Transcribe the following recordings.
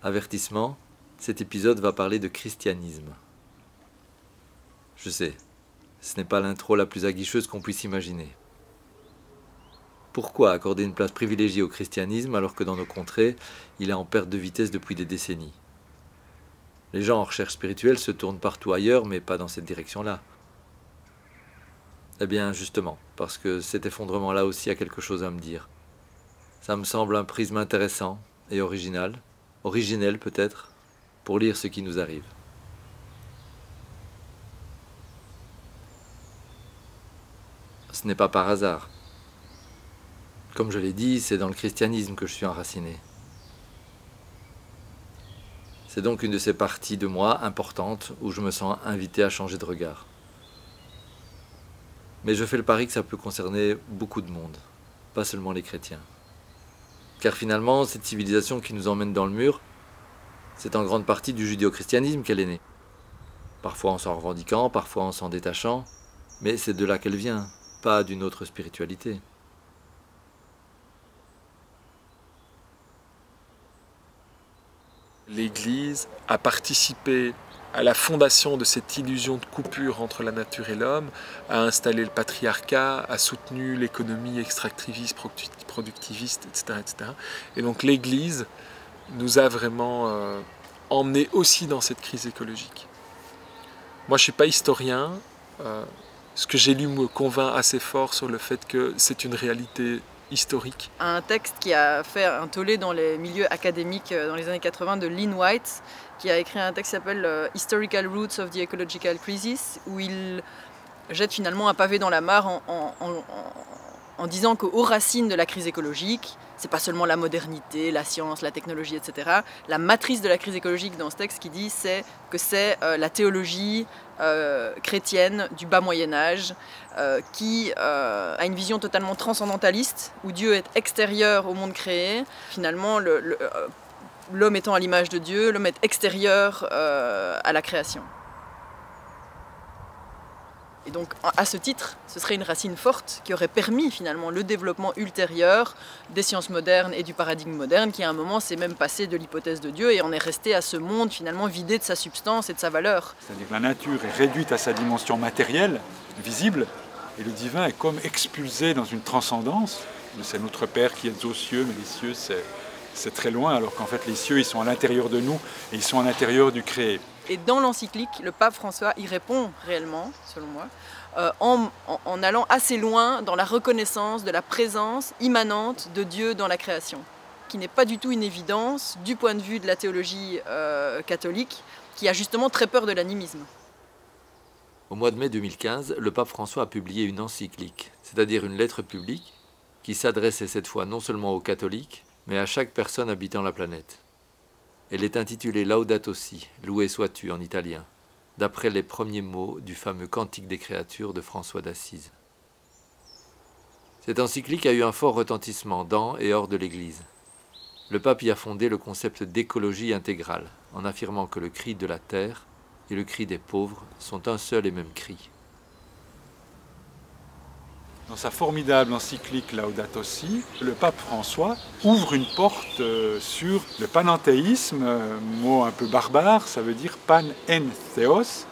Avertissement, cet épisode va parler de christianisme. Je sais, ce n'est pas l'intro la plus aguicheuse qu'on puisse imaginer. Pourquoi accorder une place privilégiée au christianisme alors que dans nos contrées, il est en perte de vitesse depuis des décennies? Les gens en recherche spirituelle se tournent partout ailleurs, mais pas dans cette direction-là. Eh bien, justement, parce que cet effondrement-là aussi a quelque chose à me dire. Ça me semble un prisme intéressant et original, originel peut-être, pour lire ce qui nous arrive. Ce n'est pas par hasard. Comme je l'ai dit, c'est dans le christianisme que je suis enraciné. C'est donc une de ces parties de moi importantes où je me sens invité à changer de regard. Mais je fais le pari que ça peut concerner beaucoup de monde, pas seulement les chrétiens. Car finalement, cette civilisation qui nous emmène dans le mur, c'est en grande partie du judéo-christianisme qu'elle est née. Parfois en s'en revendiquant, parfois en s'en détachant, mais c'est de là qu'elle vient, pas d'une autre spiritualité. L'Église a participé à la fondation de cette illusion de coupure entre la nature et l'homme, a installé le patriarcat, a soutenu l'économie extractiviste, productiviste, etc., etc. Et donc l'Église nous a vraiment emmenés aussi dans cette crise écologique. Moi je ne suis pas historien, ce que j'ai lu me convainc assez fort sur le fait que c'est une réalité historique. Un texte qui a fait un tollé dans les milieux académiques dans les années 80 de Lynn White, qui a écrit un texte qui s'appelle Historical Roots of the Ecological Crisis, où il jette finalement un pavé dans la mare en disant qu'aux racines de la crise écologique, c'est pas seulement la modernité, la science, la technologie, etc. La matrice de la crise écologique dans ce texte qui dit c'est que c'est la théologie chrétienne du bas Moyen-Âge qui a une vision totalement transcendentaliste où Dieu est extérieur au monde créé. Finalement, l'homme étant à l'image de Dieu, l'homme est extérieur à la création. Et donc, à ce titre, ce serait une racine forte qui aurait permis finalement le développement ultérieur des sciences modernes et du paradigme moderne, qui à un moment s'est même passé de l'hypothèse de Dieu et on est resté à ce monde finalement vidé de sa substance et de sa valeur. C'est-à-dire que la nature est réduite à sa dimension matérielle, visible, et le divin est comme expulsé dans une transcendance. C'est notre Père qui est aux cieux, mais les cieux c'est très loin, alors qu'en fait les cieux ils sont à l'intérieur de nous et ils sont à l'intérieur du créé. Et dans l'encyclique, le pape François y répond réellement, selon moi, en allant assez loin dans la reconnaissance de la présence immanente de Dieu dans la création, qui n'est pas du tout une évidence du point de vue de la théologie catholique, qui a justement très peur de l'animisme. Au mois de mai 2015, le pape François a publié une encyclique, c'est-à-dire une lettre publique, qui s'adressait cette fois non seulement aux catholiques, mais à chaque personne habitant la planète. Elle est intitulée Laudato Si, loué sois-tu en italien, d'après les premiers mots du fameux Cantique des créatures de François d'Assise. Cette encyclique a eu un fort retentissement dans et hors de l'Église. Le pape y a fondé le concept d'écologie intégrale, en affirmant que le cri de la terre et le cri des pauvres sont un seul et même cri. Dans sa formidable encyclique Laudato Si, le pape François ouvre une porte sur le panenthéisme, mot un peu barbare, ça veut dire pan en theos,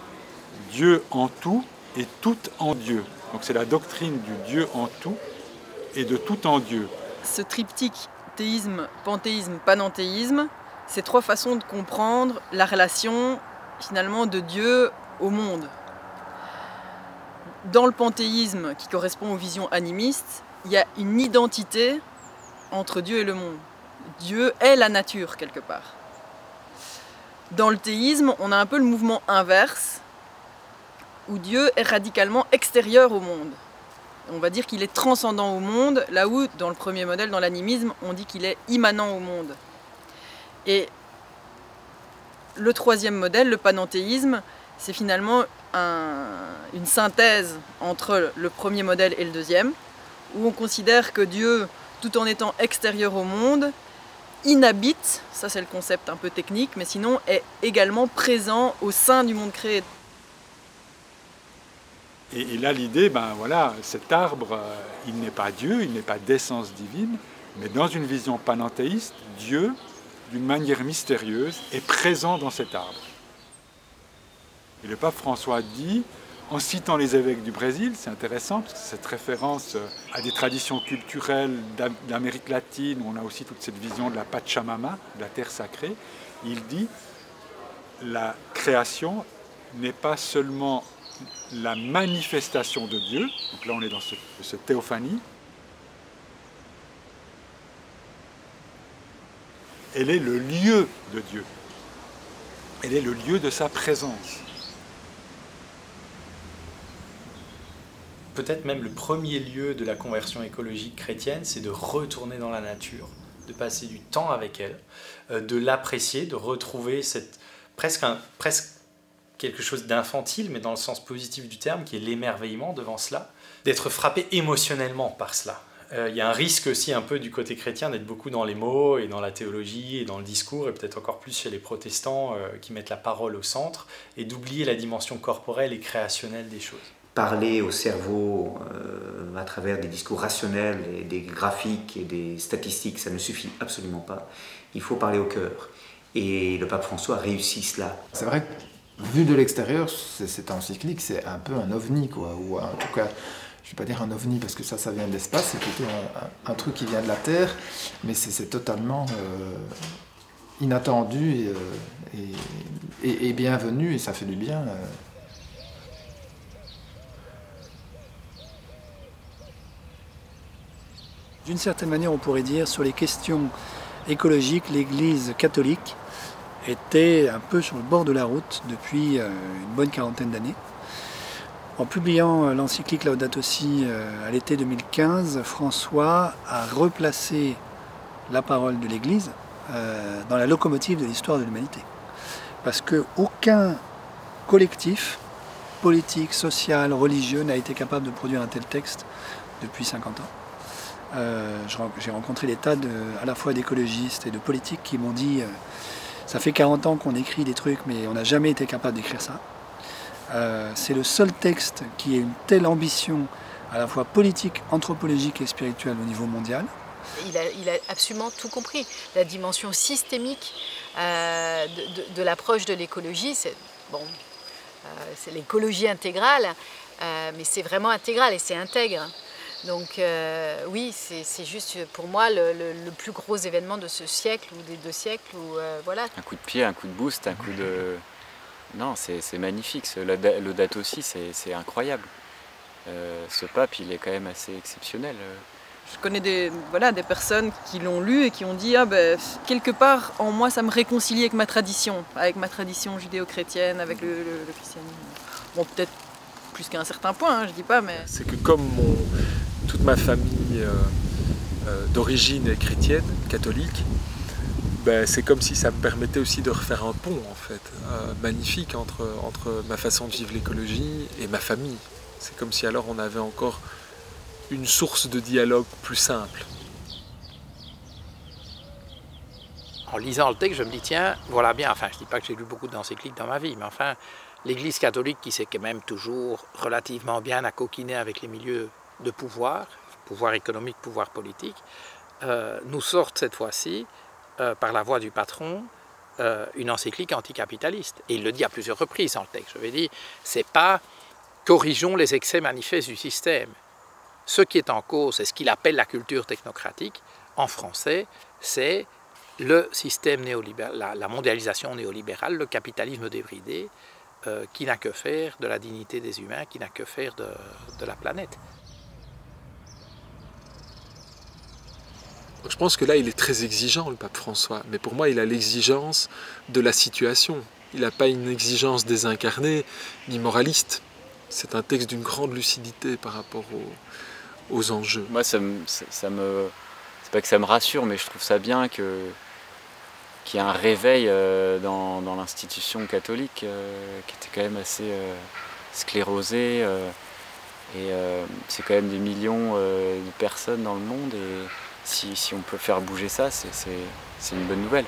Dieu en tout et tout en Dieu. Donc c'est la doctrine du Dieu en tout et de tout en Dieu. Ce triptyque théisme, panthéisme, panenthéisme, c'est trois façons de comprendre la relation finalement de Dieu au monde. Dans le panthéisme, qui correspond aux visions animistes, il y a une identité entre Dieu et le monde. Dieu est la nature, quelque part. Dans le théisme, on a un peu le mouvement inverse, où Dieu est radicalement extérieur au monde. On va dire qu'il est transcendant au monde, là où, dans le premier modèle, dans l'animisme, on dit qu'il est immanent au monde. Et le troisième modèle, le panenthéisme, c'est finalement une synthèse entre le premier modèle et le deuxième, où on considère que Dieu, tout en étant extérieur au monde, inhabite, ça c'est le concept un peu technique, mais sinon est également présent au sein du monde créé. Et là l'idée, ben voilà, cet arbre, il n'est pas Dieu, il n'est pas d'essence divine, mais dans une vision panenthéiste, Dieu d'une manière mystérieuse, est présent dans cet arbre. Et le pape François dit, en citant les évêques du Brésil, c'est intéressant, parce que cette référence à des traditions culturelles d'Amérique latine, où on a aussi toute cette vision de la Pachamama, de la terre sacrée, il dit, la création n'est pas seulement la manifestation de Dieu, donc là on est dans ce théophanie, elle est le lieu de Dieu, elle est le lieu de sa présence. Peut-être même le premier lieu de la conversion écologique chrétienne, c'est de retourner dans la nature, de passer du temps avec elle, de l'apprécier, de retrouver presque quelque chose d'infantile, mais dans le sens positif du terme, qui est l'émerveillement devant cela, d'être frappé émotionnellement par cela. Il y a un risque aussi un peu du côté chrétien d'être beaucoup dans les mots et dans la théologie et dans le discours, et peut-être encore plus chez les protestants qui mettent la parole au centre, et d'oublier la dimension corporelle et créationnelle des choses. Parler au cerveau à travers des discours rationnels et des graphiques et des statistiques, ça ne suffit absolument pas. Il faut parler au cœur. Et le pape François a réussi cela. C'est vrai que, vu de l'extérieur, cette encyclique, c'est un peu un ovni, quoi. Ou en tout cas, je ne vais pas dire un ovni parce que ça vient de l'espace, c'est plutôt un truc qui vient de la Terre, mais c'est totalement inattendu et bienvenu, et ça fait du bien. D'une certaine manière, on pourrait dire, sur les questions écologiques, l'Église catholique était un peu sur le bord de la route depuis une bonne quarantaine d'années. En publiant l'encyclique Laudato Si à l'été 2015, François a replacé la parole de l'Église dans la locomotive de l'histoire de l'humanité. Parce qu'aucun collectif politique, social, religieux n'a été capable de produire un tel texte depuis 50 ans. J'ai rencontré des tas à la fois d'écologistes et de politiques qui m'ont dit ça fait 40 ans qu'on écrit des trucs mais on n'a jamais été capable d'écrire ça. C'est le seul texte qui ait une telle ambition à la fois politique, anthropologique et spirituelle au niveau mondial. Il a absolument tout compris. La dimension systémique de l'approche de l'écologie, c'est l'écologie intégrale, mais c'est vraiment intégral et c'est intègre. Donc oui, c'est juste pour moi le plus gros événement de ce siècle ou des 2 siècles. Voilà. Un coup de pied, un coup de boost, un coup de... Non, c'est magnifique. Laudato Si, c'est incroyable. Ce pape, il est quand même assez exceptionnel. Je connais des personnes qui l'ont lu et qui ont dit quelque part en moi ça me réconcilie avec ma tradition judéo-chrétienne, avec le christianisme. Bon, peut-être plus qu'à un certain point, je dis pas, mais... C'est que comme toute ma famille d'origine est chrétienne, catholique, c'est comme si ça me permettait aussi de refaire un pont en fait, magnifique entre ma façon de vivre l'écologie et ma famille. C'est comme si alors on avait encore une source de dialogue plus simple. En lisant le texte, je me dis tiens, voilà bien, enfin je ne dis pas que j'ai lu beaucoup d'encycliques dans ma vie, mais enfin l'Église catholique qui s'est quand même toujours relativement bien accoquinée avec les milieux de pouvoir économique, pouvoir politique, nous sortent cette fois-ci, par la voix du patron, une encyclique anticapitaliste. Et il le dit à plusieurs reprises dans le texte. Je vais dire, c'est pas corrigeons les excès manifestes du système. Ce qui est en cause, c'est ce qu'il appelle la culture technocratique. En français, c'est le système néolibéral, la mondialisation néolibérale, le capitalisme débridé, qui n'a que faire de la dignité des humains, qui n'a que faire de la planète. Je pense que là, il est très exigeant, le pape François. Mais pour moi, il a l'exigence de la situation. Il n'a pas une exigence désincarnée, ni moraliste. C'est un texte d'une grande lucidité par rapport aux enjeux. Moi, c'est pas que ça me rassure, mais je trouve ça bien qu'il y ait un réveil dans l'institution catholique qui était quand même assez sclérosée. C'est quand même des millions de personnes dans le monde. Et si on peut faire bouger ça, c'est une bonne nouvelle.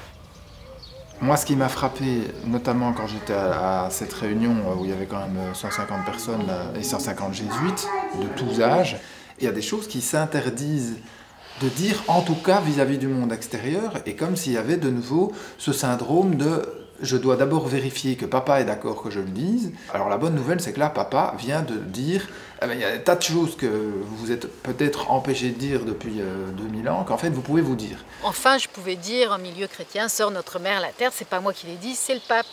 Moi, ce qui m'a frappé, notamment quand j'étais à cette réunion où il y avait quand même 150 personnes et 150 jésuites de tous âges, il y a des choses qui s'interdisent de dire, en tout cas vis-à-vis du monde extérieur, et comme s'il y avait de nouveau ce syndrome de « je dois d'abord vérifier que papa est d'accord que je le dise ». Alors la bonne nouvelle, c'est que là, papa vient de dire eh bien, il y a des tas de choses que vous vous êtes peut-être empêché de dire depuis 2000 ans, qu'en fait vous pouvez vous dire. Enfin, je pouvais dire en milieu chrétien, sort notre mère la terre, c'est pas moi qui l'ai dit, c'est le pape,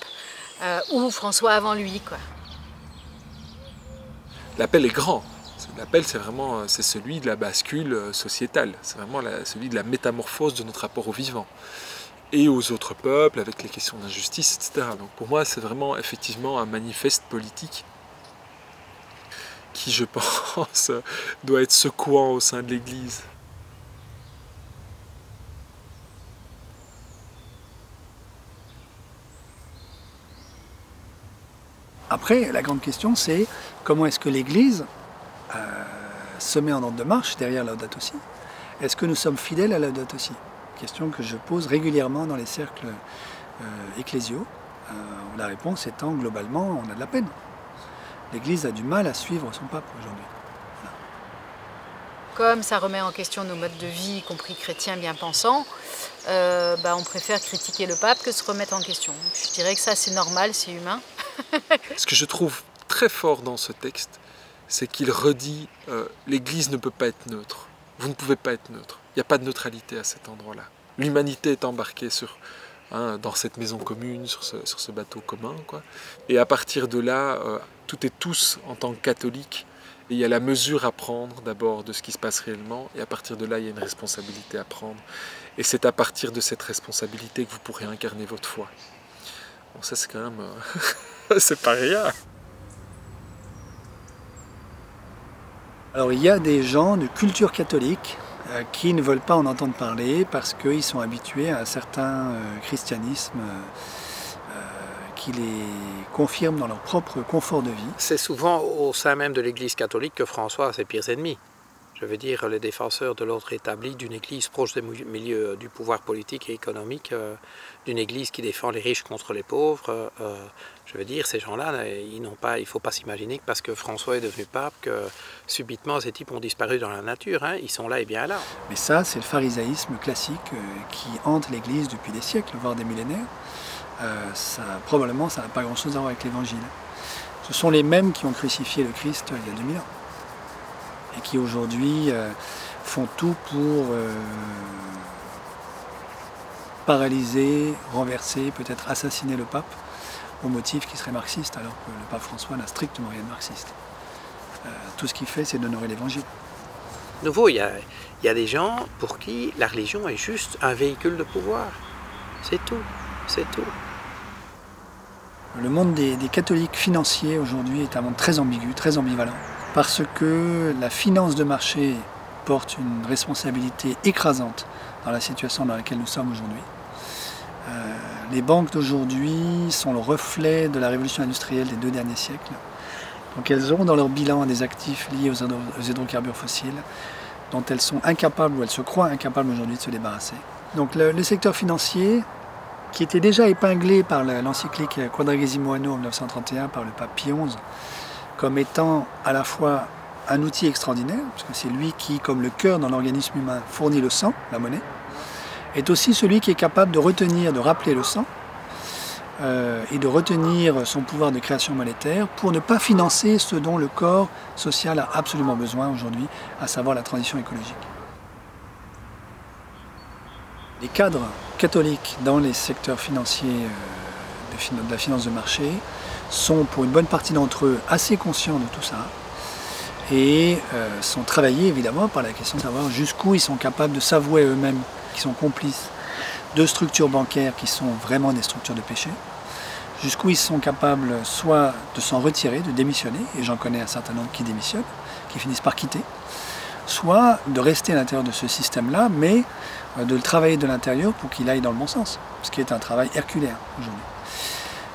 ou François avant lui, quoi. L'appel est grand. L'appel, c'est celui de la bascule sociétale. C'est vraiment celui de la métamorphose de notre rapport au vivant et aux autres peuples, avec les questions d'injustice, etc. Donc pour moi, c'est vraiment effectivement un manifeste politique qui, je pense, doit être secouant au sein de l'Église. Après, la grande question, c'est comment est-ce que l'Église se met en ordre de marche derrière Laudato Si. Est-ce que nous sommes fidèles à Laudato Si? Question que je pose régulièrement dans les cercles ecclésiaux. La réponse étant globalement, on a de la peine. L'Église a du mal à suivre son pape aujourd'hui. Voilà. Comme ça remet en question nos modes de vie, y compris chrétiens bien pensants, on préfère critiquer le pape que se remettre en question. Je dirais que ça c'est normal, c'est humain. Ce que je trouve très fort dans ce texte, c'est qu'il redit l'Église ne peut pas être neutre. Vous ne pouvez pas être neutre. Il n'y a pas de neutralité à cet endroit-là. L'humanité est embarquée dans cette maison commune, sur ce bateau commun, quoi. Et à partir de là, tout et tous, en tant que catholiques, il y a la mesure à prendre d'abord de ce qui se passe réellement, et à partir de là, il y a une responsabilité à prendre. Et c'est à partir de cette responsabilité que vous pourrez incarner votre foi. Bon, ça c'est quand même... c'est pas rien. Alors il y a des gens de culture catholique qui ne veulent pas en entendre parler parce qu'ils sont habitués à un certain christianisme qui les confirme dans leur propre confort de vie. C'est souvent au sein même de l'Église catholique que François a ses pires ennemis. Je veux dire, les défenseurs de l'ordre établi, d'une Église proche des milieux du pouvoir politique et économique, d'une Église qui défend les riches contre les pauvres. Je veux dire, ces gens-là, il ne faut pas s'imaginer que parce que François est devenu pape, que subitement ces types ont disparu dans la nature. Hein. Ils sont là et bien là. Mais ça, c'est le pharisaïsme classique qui hante l'Église depuis des siècles, voire des millénaires. Probablement, ça n'a pas grand-chose à voir avec l'Évangile. Ce sont les mêmes qui ont crucifié le Christ il y a 2000 ans. Et qui aujourd'hui font tout pour paralyser, renverser, peut-être assassiner le pape au motif qu'il serait marxiste, alors que le pape François n'a strictement rien de marxiste. Tout ce qu'il fait, c'est d'honorer l'Évangile. De nouveau, il y a des gens pour qui la religion est juste un véhicule de pouvoir. C'est tout, c'est tout. Le monde des catholiques financiers aujourd'hui est un monde très ambigu, très ambivalent. Parce que la finance de marché porte une responsabilité écrasante dans la situation dans laquelle nous sommes aujourd'hui. Les banques d'aujourd'hui sont le reflet de la révolution industrielle des 2 derniers siècles. Donc elles ont dans leur bilan des actifs liés aux hydrocarbures fossiles dont elles sont incapables, ou elles se croient incapables aujourd'hui de se débarrasser. Donc le secteur financier, qui était déjà épinglé par l'encyclique Quadragesimo Anno en 1931 par le pape Pie XI, comme étant à la fois un outil extraordinaire, parce que c'est lui qui, comme le cœur dans l'organisme humain, fournit le sang, la monnaie, est aussi celui qui est capable de retenir, de rappeler le sang, et de retenir son pouvoir de création monétaire pour ne pas financer ce dont le corps social a absolument besoin aujourd'hui, à savoir la transition écologique. Les cadres catholiques dans les secteurs financiers de la finance de marché sont pour une bonne partie d'entre eux assez conscients de tout ça et sont travaillés évidemment par la question de savoir jusqu'où ils sont capables de s'avouer eux-mêmes qu'ils sont complices de structures bancaires qui sont vraiment des structures de péché, jusqu'où ils sont capables soit de s'en retirer, de démissionner, et j'en connais un certain nombre qui démissionnent, qui finissent par quitter, soit de rester à l'intérieur de ce système-là, mais de le travailler de l'intérieur pour qu'il aille dans le bon sens, ce qui est un travail herculéen aujourd'hui.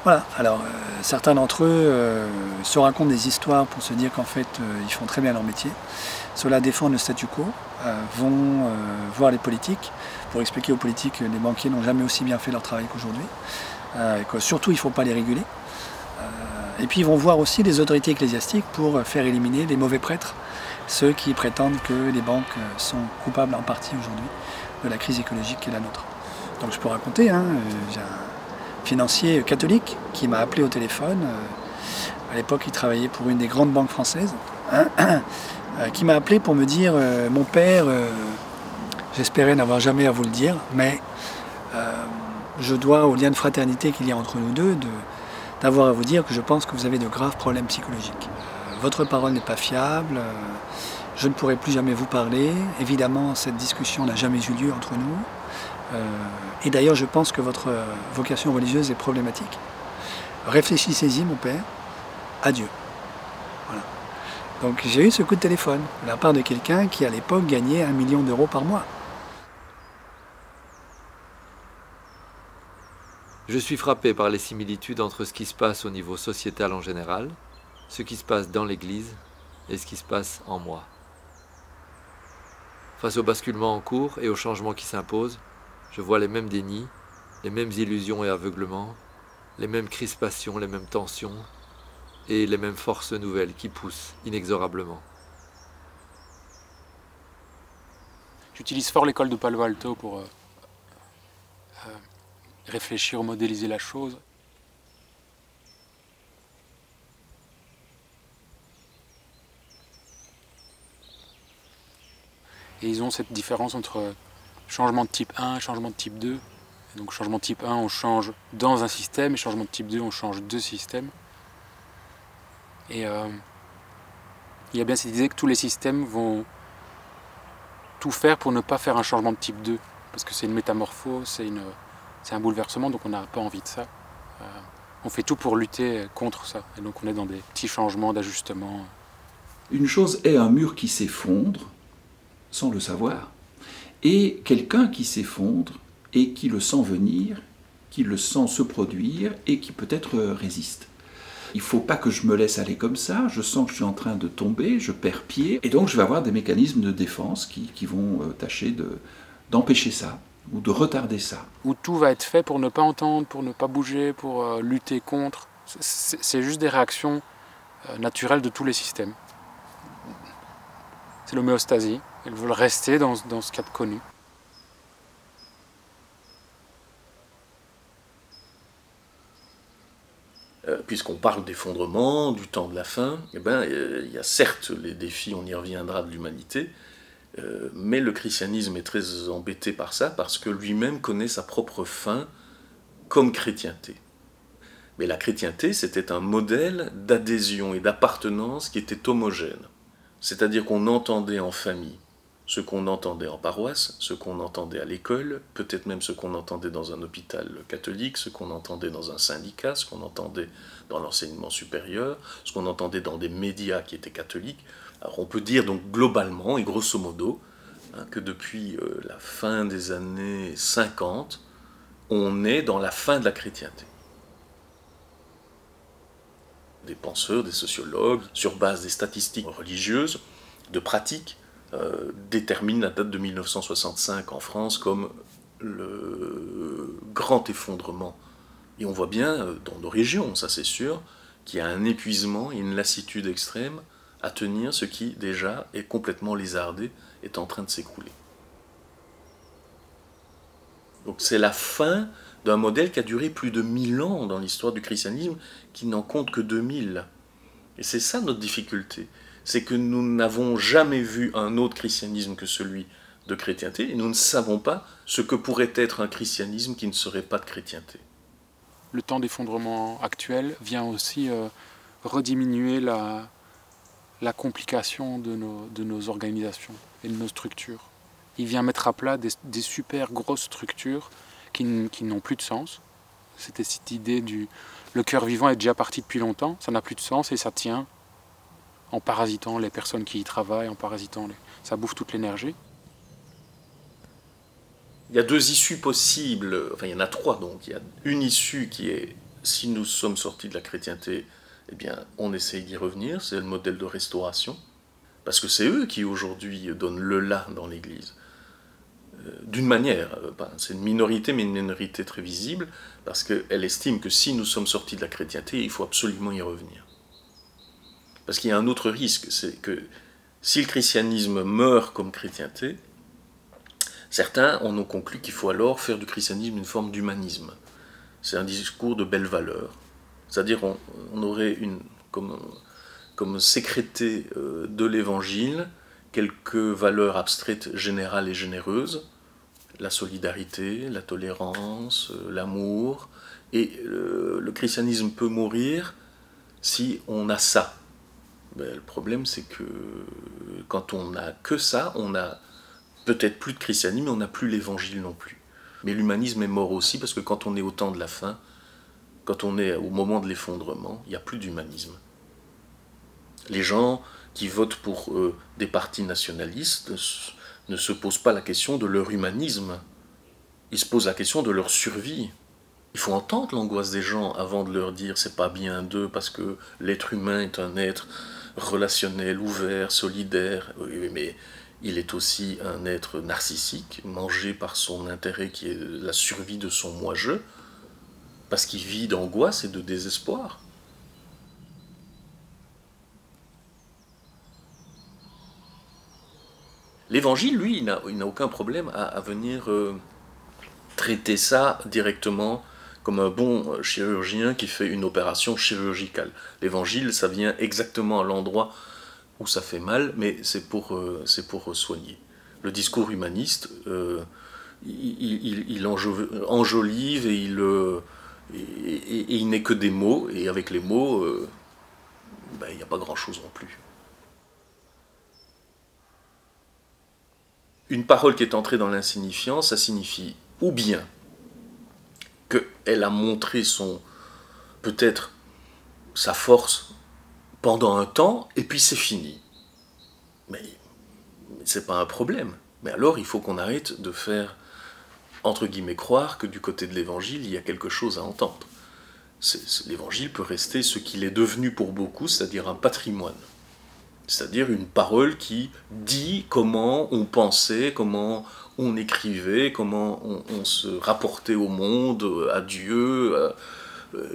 Voilà, alors certains d'entre eux se racontent des histoires pour se dire qu'en fait ils font très bien leur métier. Ceux-là défendent le statu quo, vont voir les politiques pour expliquer aux politiques que les banquiers n'ont jamais aussi bien fait leur travail qu'aujourd'hui, et que surtout il ne faut pas les réguler. Et puis ils vont voir aussi les autorités ecclésiastiques pour faire éliminer les mauvais prêtres, ceux qui prétendent que les banques sont coupables en partie aujourd'hui de la crise écologique qui est la nôtre. Donc je peux raconter, hein, j'ai un financier catholique qui m'a appelé au téléphone, à l'époque il travaillait pour une des grandes banques françaises, qui m'a appelé pour me dire « Mon père, j'espérais n'avoir jamais à vous le dire, mais je dois au lien de fraternité qu'il y a entre nous deux d'avoir à vous dire que je pense que vous avez de graves problèmes psychologiques. Votre parole n'est pas fiable, je ne pourrai plus jamais vous parler. Évidemment, cette discussion n'a jamais eu lieu entre nous. Et d'ailleurs, je pense que votre vocation religieuse est problématique. Réfléchissez-y, mon père. Adieu. » Voilà. Donc j'ai eu ce coup de téléphone de la part de quelqu'un qui, à l'époque, gagnait 1 million d'euros par mois. Je suis frappé par les similitudes entre ce qui se passe au niveau sociétal en général, ce qui se passe dans l'Église et ce qui se passe en moi. Face au basculement en cours et au changement qui s'impose, je vois les mêmes dénis, les mêmes illusions et aveuglements, les mêmes crispations, les mêmes tensions et les mêmes forces nouvelles qui poussent inexorablement. J'utilise fort l'école de Palo Alto pour réfléchir, modéliser la chose. Et ils ont cette différence entre changement de type 1 et changement de type 2. Et donc changement de type 1, on change dans un système, et changement de type 2, on change de système. Et il y a bien cette idée que tous les systèmes vont tout faire pour ne pas faire un changement de type 2. Parce que c'est une métamorphose, c'est un bouleversement, donc on n'a pas envie de ça. On fait tout pour lutter contre ça. Et donc on est dans des petits changements d'ajustement. Une chose est un mur qui s'effondre, sans le savoir, et quelqu'un qui s'effondre et qui le sent venir, qui le sent se produire et qui peut-être résiste. Il ne faut pas que je me laisse aller comme ça, je sens que je suis en train de tomber, je perds pied, et donc je vais avoir des mécanismes de défense qui vont tâcher d'empêcher ça, ou de retarder ça. Où tout va être fait pour ne pas entendre, pour ne pas bouger, pour lutter contre. C'est juste des réactions naturelles de tous les systèmes. C'est l'homéostasie. Elles veulent rester dans ce cadre connu. Puisqu'on parle d'effondrement, du temps de la fin, eh ben, il y a certes les défis, on y reviendra, de l'humanité, mais le christianisme est très embêté par ça, parce que lui-même connaît sa propre fin comme chrétienté. Mais la chrétienté, c'était un modèle d'adhésion et d'appartenance qui était homogène. C'est-à-dire qu'on entendait en famille ce qu'on entendait en paroisse, ce qu'on entendait à l'école, peut-être même ce qu'on entendait dans un hôpital catholique, ce qu'on entendait dans un syndicat, ce qu'on entendait dans l'enseignement supérieur, ce qu'on entendait dans des médias qui étaient catholiques. Alors on peut dire donc globalement et grosso modo que depuis la fin des années 50, on est dans la fin de la chrétienté. Des penseurs, des sociologues, sur base des statistiques religieuses, de pratiques, déterminent la date de 1965 en France comme le grand effondrement. Et on voit bien dans nos régions, ça c'est sûr, qu'il y a un épuisement et une lassitude extrême à tenir ce qui déjà est complètement lézardé, est en train de s'écrouler. Donc c'est la fin d'un modèle qui a duré plus de 1000 ans dans l'histoire du christianisme, qui n'en compte que 2000. Et c'est ça notre difficulté, c'est que nous n'avons jamais vu un autre christianisme que celui de chrétienté, et nous ne savons pas ce que pourrait être un christianisme qui ne serait pas de chrétienté. Le temps d'effondrement actuel vient aussi rediminuer la complication de nos organisations et de nos structures. Il vient mettre à plat des super grosses structures qui n'ont plus de sens. C'était cette idée le cœur vivant est déjà parti depuis longtemps, ça n'a plus de sens et ça tient en parasitant les personnes qui y travaillent, en parasitant ça bouffe toute l'énergie. Il y a deux issues possibles, enfin il y en a trois donc. Il y a une issue qui est, si nous sommes sortis de la chrétienté, eh bien on essaye d'y revenir, c'est le modèle de restauration, parce que c'est eux qui aujourd'hui donnent le là dans l'Église. D'une manière, c'est une minorité, mais une minorité très visible, parce qu'elle estime que si nous sommes sortis de la chrétienté, il faut absolument y revenir. Parce qu'il y a un autre risque, c'est que Si le christianisme meurt comme chrétienté, certains en ont conclu qu'il faut alors faire du christianisme une forme d'humanisme. C'est un discours de belle valeur. C'est-à-dire on aurait comme sécrété de l'évangile quelques valeurs abstraites, générales et généreuses, la solidarité, la tolérance, l'amour, et le christianisme peut mourir si on a ça. Ben, le problème c'est que quand on n'a que ça, on a peut-être plus de christianisme, mais on n'a plus l'évangile non plus. Mais l'humanisme est mort aussi parce que quand on est au temps de la fin, quand on est au moment de l'effondrement, il n'y a plus d'humanisme. Les gens qui votent pour des partis nationalistes ne se posent pas la question de leur humanisme. Ils se posent la question de leur survie. Il faut entendre l'angoisse des gens avant de leur dire c'est pas bien d'eux parce que l'être humain est un être relationnel, ouvert, solidaire. Oui, mais il est aussi un être narcissique, mangé par son intérêt qui est la survie de son moi-je, parce qu'il vit d'angoisse et de désespoir. L'Évangile, lui, il n'a aucun problème à venir traiter ça directement comme un bon chirurgien qui fait une opération chirurgicale. L'Évangile, ça vient exactement à l'endroit où ça fait mal, mais c'est pour soigner. Le discours humaniste, il enjolive et il n'est que des mots, et avec les mots, il n'y a pas grand-chose non plus. Une parole qui est entrée dans l'insignifiant, ça signifie ou bien qu'elle a montré peut-être sa force pendant un temps, et puis c'est fini. Mais c'est pas un problème. Mais alors il faut qu'on arrête de faire, entre guillemets, croire que du côté de l'Évangile, il y a quelque chose à entendre. L'Évangile peut rester ce qu'il est devenu pour beaucoup, c'est-à-dire un patrimoine. C'est-à-dire une parole qui dit comment on pensait, comment on écrivait, comment on se rapportait au monde, à Dieu,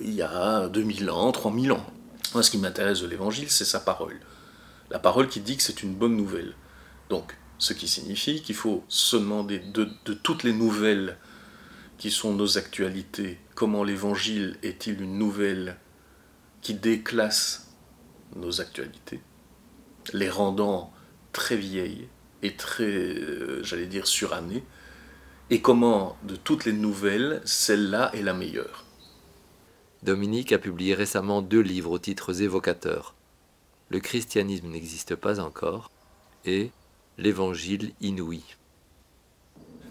il y a 2000 ans, 3000 ans. Moi, ce qui m'intéresse de l'Évangile, c'est sa parole. La parole qui dit que c'est une bonne nouvelle. Donc, ce qui signifie qu'il faut se demander de toutes les nouvelles qui sont nos actualités, comment l'Évangile est-il une nouvelle qui déclasse nos actualités, les rendant très vieilles et très, j'allais dire, surannées, et comment, de toutes les nouvelles, celle-là est la meilleure. Dominique a publié récemment 2 livres aux titres évocateurs. Le christianisme n'existe pas encore et l'Évangile inouï.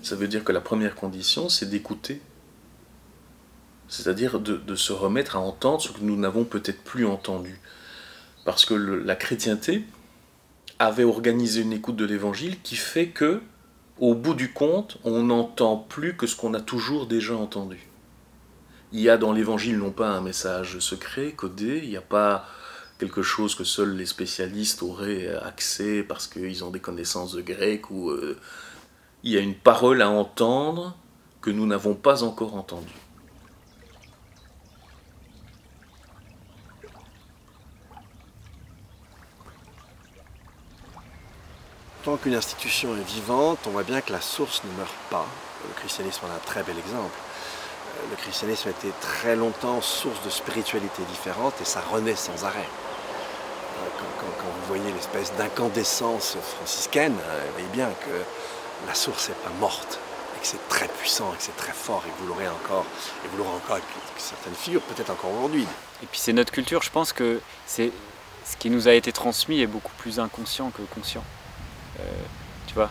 Ça veut dire que la première condition, c'est d'écouter. C'est-à-dire de se remettre à entendre ce que nous n'avons peut-être plus entendu. Parce que la chrétienté avait organisé une écoute de l'Évangile qui fait que, au bout du compte, on n'entend plus que ce qu'on a toujours déjà entendu. Il y a dans l'Évangile non pas un message secret, codé, il n'y a pas quelque chose que seuls les spécialistes auraient accès parce qu'ils ont des connaissances de grec, ou il y a une parole à entendre que nous n'avons pas encore entendue. Tant qu'une institution est vivante, on voit bien que la source ne meurt pas. Le christianisme en a un très bel exemple. Le christianisme a été très longtemps source de spiritualités différentes et ça renaît sans arrêt. Quand vous voyez l'espèce d'incandescence franciscaine, vous voyez bien que la source n'est pas morte, et que c'est très puissant, et que c'est très fort, et que vous l'aurez encore avec certaines figures, peut-être encore aujourd'hui. Et puis c'est notre culture, je pense que ce qui nous a été transmis est beaucoup plus inconscient que conscient. Tu vois,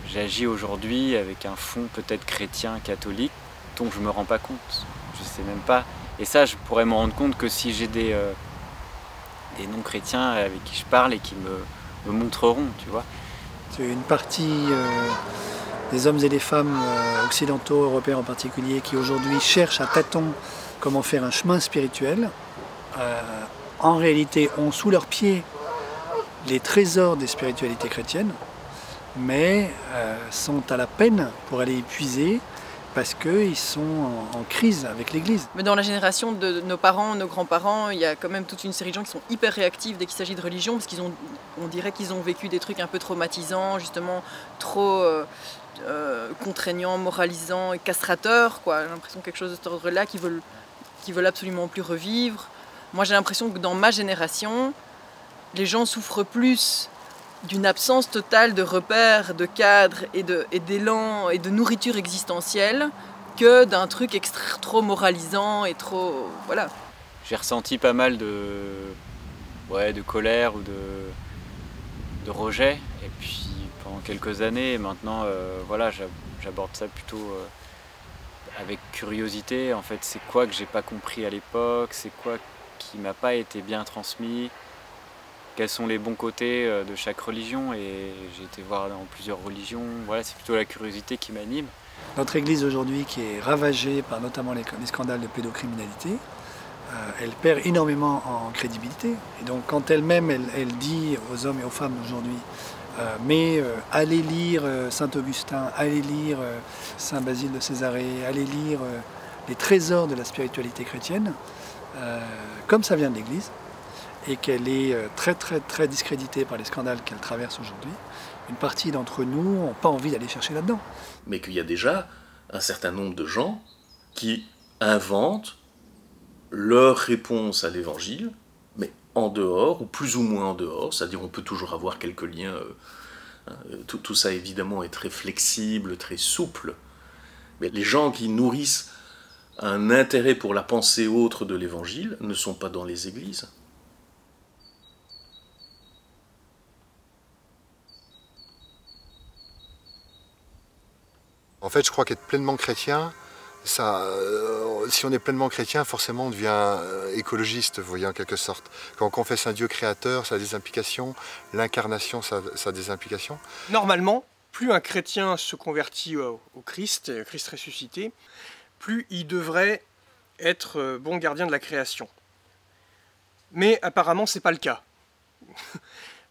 j'agis aujourd'hui avec un fond peut-être chrétien, catholique, dont je ne me rends pas compte. Je ne sais même pas. Et ça, je pourrais m'en rendre compte que si j'ai des non-chrétiens avec qui je parle et qui me montreront, tu vois. C'est une partie des hommes et des femmes occidentaux, européens en particulier, qui aujourd'hui cherchent à tâtons comment faire un chemin spirituel. En réalité, ont sous leurs pieds les trésors des spiritualités chrétiennes, mais sont à la peine pour aller y puiser parce qu'ils sont en crise avec l'Église. Mais dans la génération de nos parents, nos grands-parents, il y a quand même toute une série de gens qui sont hyper réactifs dès qu'il s'agit de religion, parce on dirait qu'ils ont vécu des trucs un peu traumatisants, justement trop contraignants, moralisants et castrateurs, quoi. J'ai l'impression quelque chose de cet ordre-là qu'ils veulent absolument plus revivre. Moi, j'ai l'impression que dans ma génération, les gens souffrent plus d'une absence totale de repères, de cadres et d'élan et de nourriture existentielle que d'un truc trop moralisant et trop... voilà. J'ai ressenti pas mal de colère ou de rejet. Et puis pendant quelques années, maintenant, voilà, j'aborde ça plutôt avec curiosité. En fait, c'est quoi que j'ai pas compris à l'époque, c'est quoi qui m'a pas été bien transmis, quels sont les bons côtés de chaque religion, et j'ai été voir dans plusieurs religions. Voilà, c'est plutôt la curiosité qui m'anime. Notre Église aujourd'hui, qui est ravagée par notamment les scandales de pédocriminalité, elle perd énormément en crédibilité. Et donc quand elle-même, elle dit aux hommes et aux femmes aujourd'hui, allez lire Saint Augustin, allez lire Saint Basile de Césarée, allez lire les trésors de la spiritualité chrétienne, comme ça vient de l'Église, et qu'elle est très discréditée par les scandales qu'elle traverse aujourd'hui, une partie d'entre nous n'ont pas envie d'aller chercher là-dedans. Mais qu'il y a déjà un certain nombre de gens qui inventent leur réponse à l'Évangile, mais en dehors, ou plus ou moins en dehors, c'est-à-dire on peut toujours avoir quelques liens, tout ça évidemment est très flexible, très souple, mais les gens qui nourrissent un intérêt pour la pensée autre de l'Évangile ne sont pas dans les églises. En fait, je crois qu'être pleinement chrétien, si on est pleinement chrétien, forcément on devient écologiste, vous voyez, en quelque sorte. Quand on confesse un Dieu créateur, ça a des implications. L'incarnation, ça a des implications. Normalement, plus un chrétien se convertit au Christ ressuscité, plus il devrait être bon gardien de la création. Mais apparemment, ce n'est pas le cas.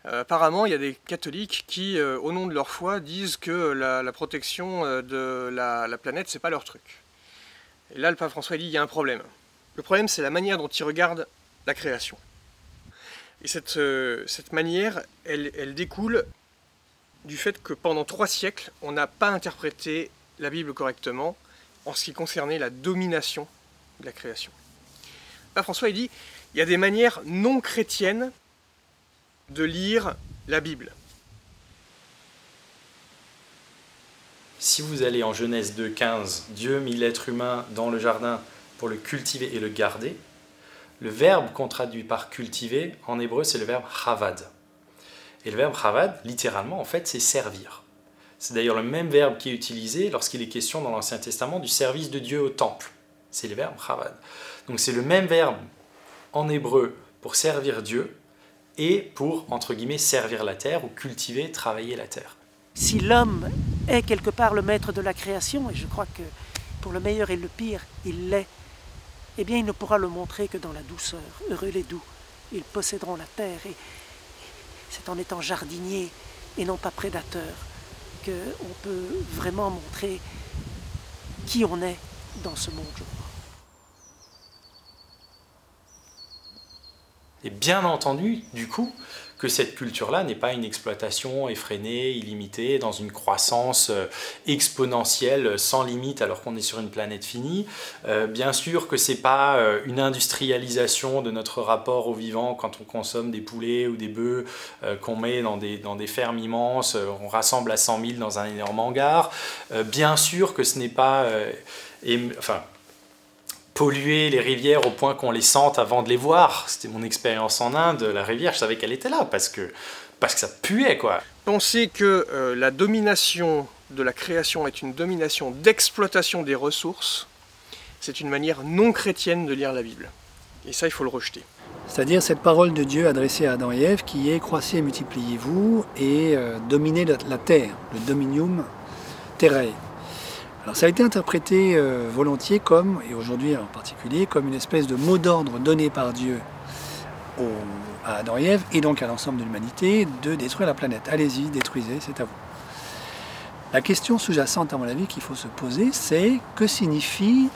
Apparemment, il y a des catholiques qui, au nom de leur foi, disent que la protection de la planète, c'est pas leur truc. Et là, le pape François dit, il y a un problème. Le problème, c'est la manière dont ils regardent la création. Et cette manière, elle découle du fait que pendant 3 siècles, on n'a pas interprété la Bible correctement en ce qui concernait la domination de la création. Le pape François, il dit, il y a des manières non chrétiennes de lire la Bible. Si vous allez en Genèse 2,15, Dieu mit l'être humain dans le jardin pour le cultiver et le garder, le verbe qu'on traduit par cultiver, en hébreu, c'est le verbe chavad. Et le verbe chavad, littéralement, en fait, c'est servir. C'est d'ailleurs le même verbe qui est utilisé lorsqu'il est question dans l'Ancien Testament du service de Dieu au temple. C'est le verbe chavad. Donc c'est le même verbe en hébreu pour servir Dieu, et pour, entre guillemets, servir la terre ou cultiver, travailler la terre. Si l'homme est quelque part le maître de la création, et je crois que pour le meilleur et le pire, il l'est, eh bien il ne pourra le montrer que dans la douceur. Heureux les doux, ils posséderont la terre, et c'est en étant jardinier et non pas prédateur qu'on peut vraiment montrer qui on est dans ce monde, je crois. Et bien entendu, du coup, que cette culture-là n'est pas une exploitation effrénée, illimitée, dans une croissance exponentielle, sans limite, alors qu'on est sur une planète finie. Bien sûr que c'est pas une industrialisation de notre rapport au vivant quand on consomme des poulets ou des bœufs qu'on met dans des fermes immenses, on rassemble à 100 000 dans un énorme hangar. Bien sûr que ce n'est pas... polluer les rivières au point qu'on les sente avant de les voir. C'était mon expérience en Inde, la rivière, je savais qu'elle était là, parce que ça puait, quoi. Penser que la domination de la création est une domination d'exploitation des ressources, c'est une manière non chrétienne de lire la Bible. Et ça, il faut le rejeter. C'est-à-dire cette parole de Dieu adressée à Adam et Ève qui est « croissez et multipliez-vous » et dominez la terre, le dominium terrae. Alors ça a été interprété volontiers comme, et aujourd'hui en particulier, comme une espèce de mot d'ordre donné par Dieu à Adam et Ève, et donc à l'ensemble de l'humanité, de détruire la planète. Allez-y, détruisez, c'est à vous. La question sous-jacente, à mon avis, qu'il faut se poser, c'est que signifie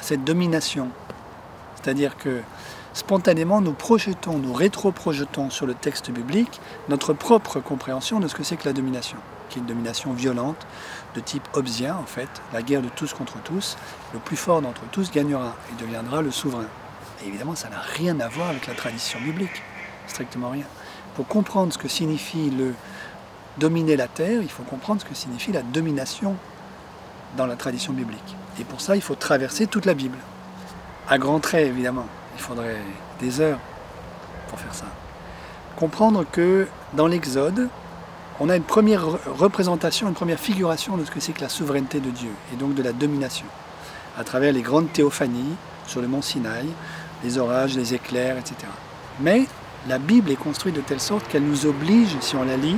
cette domination? C'est-à-dire que spontanément, nous projetons, nous rétro-projetons sur le texte biblique notre propre compréhension de ce que c'est que la domination, qui est une domination violente, de type hobbesien en fait, la guerre de tous contre tous, le plus fort d'entre tous gagnera et deviendra le souverain. Et évidemment, ça n'a rien à voir avec la tradition biblique, strictement rien. Pour comprendre ce que signifie le dominer la terre, il faut comprendre ce que signifie la domination dans la tradition biblique. Et pour ça, il faut traverser toute la Bible. À grands traits, évidemment. Il faudrait des heures pour faire ça. Comprendre que dans l'Exode, on a une première représentation, une première figuration de ce que c'est que la souveraineté de Dieu, et donc de la domination, à travers les grandes théophanies sur le mont Sinaï, les orages, les éclairs, etc. Mais la Bible est construite de telle sorte qu'elle nous oblige, si on la lit,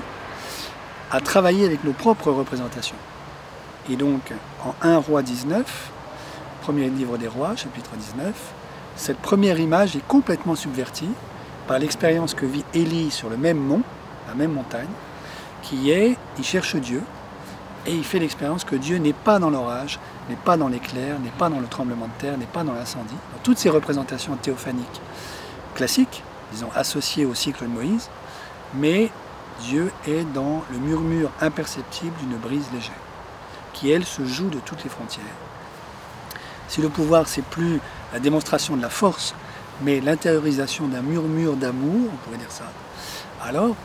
à travailler avec nos propres représentations. Et donc, en 1 Roi 19, premier livre des Rois, chapitre 19, cette première image est complètement subvertie par l'expérience que vit Élie sur le même mont, la même montagne, qui est, il cherche Dieu, et il fait l'expérience que Dieu n'est pas dans l'orage, n'est pas dans l'éclair, n'est pas dans le tremblement de terre, n'est pas dans l'incendie. Toutes ces représentations théophaniques classiques, disons associées au cycle de Moïse, mais Dieu est dans le murmure imperceptible d'une brise légère, qui elle se joue de toutes les frontières. Si le pouvoir c'est plus la démonstration de la force, mais l'intériorisation d'un murmure d'amour, on pourrait dire ça, alors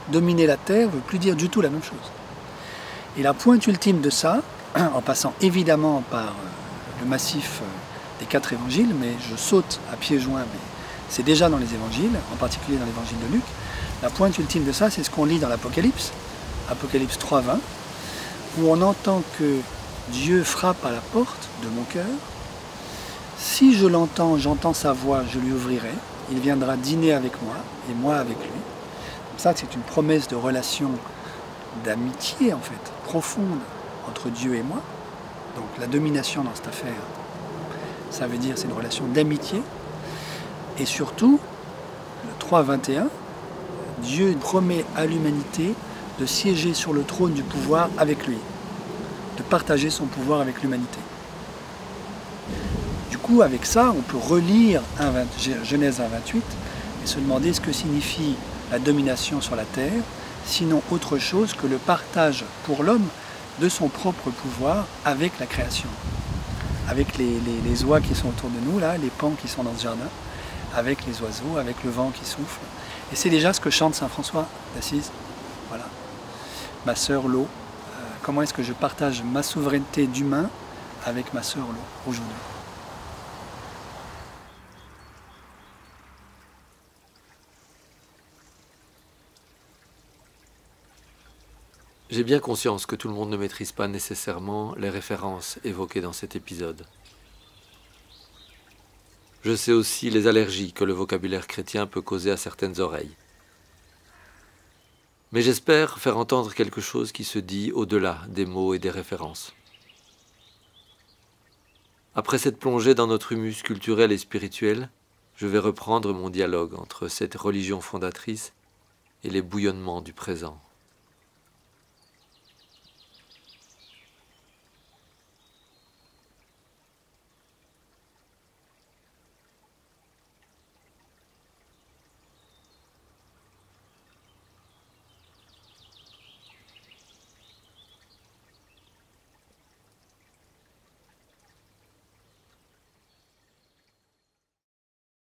dominer la terre ne veut plus dire du tout la même chose. Et la pointe ultime de ça, en passant évidemment par le massif des 4 évangiles, mais je saute à pieds joints, mais c'est déjà dans les évangiles, en particulier dans l'évangile de Luc, la pointe ultime de ça, c'est ce qu'on lit dans l'Apocalypse, Apocalypse 3:20, où on entend que Dieu frappe à la porte de mon cœur. Si je l'entends, j'entends sa voix, je lui ouvrirai, il viendra dîner avec moi, et moi avec lui. Comme ça, c'est une promesse de relation, d'amitié en fait, profonde entre Dieu et moi. Donc la domination dans cette affaire, ça veut dire c'est une relation d'amitié. Et surtout, le 3:21, Dieu promet à l'humanité de siéger sur le trône du pouvoir avec lui, de partager son pouvoir avec l'humanité. Du coup, avec ça, on peut relire Genèse 1:28 et se demander ce que signifie la domination sur la terre, sinon autre chose que le partage pour l'homme de son propre pouvoir avec la création, avec les oies qui sont autour de nous, là, les pans qui sont dans ce jardin, avec les oiseaux, avec le vent qui souffle. Et c'est déjà ce que chante saint François d'Assise. Voilà. Ma sœur l'eau, comment est-ce que je partage ma souveraineté d'humain avec ma sœur l'eau aujourd'hui? J'ai bien conscience que tout le monde ne maîtrise pas nécessairement les références évoquées dans cet épisode. Je sais aussi les allergies que le vocabulaire chrétien peut causer à certaines oreilles. Mais j'espère faire entendre quelque chose qui se dit au-delà des mots et des références. Après cette plongée dans notre humus culturel et spirituel, je vais reprendre mon dialogue entre cette religion fondatrice et les bouillonnements du présent.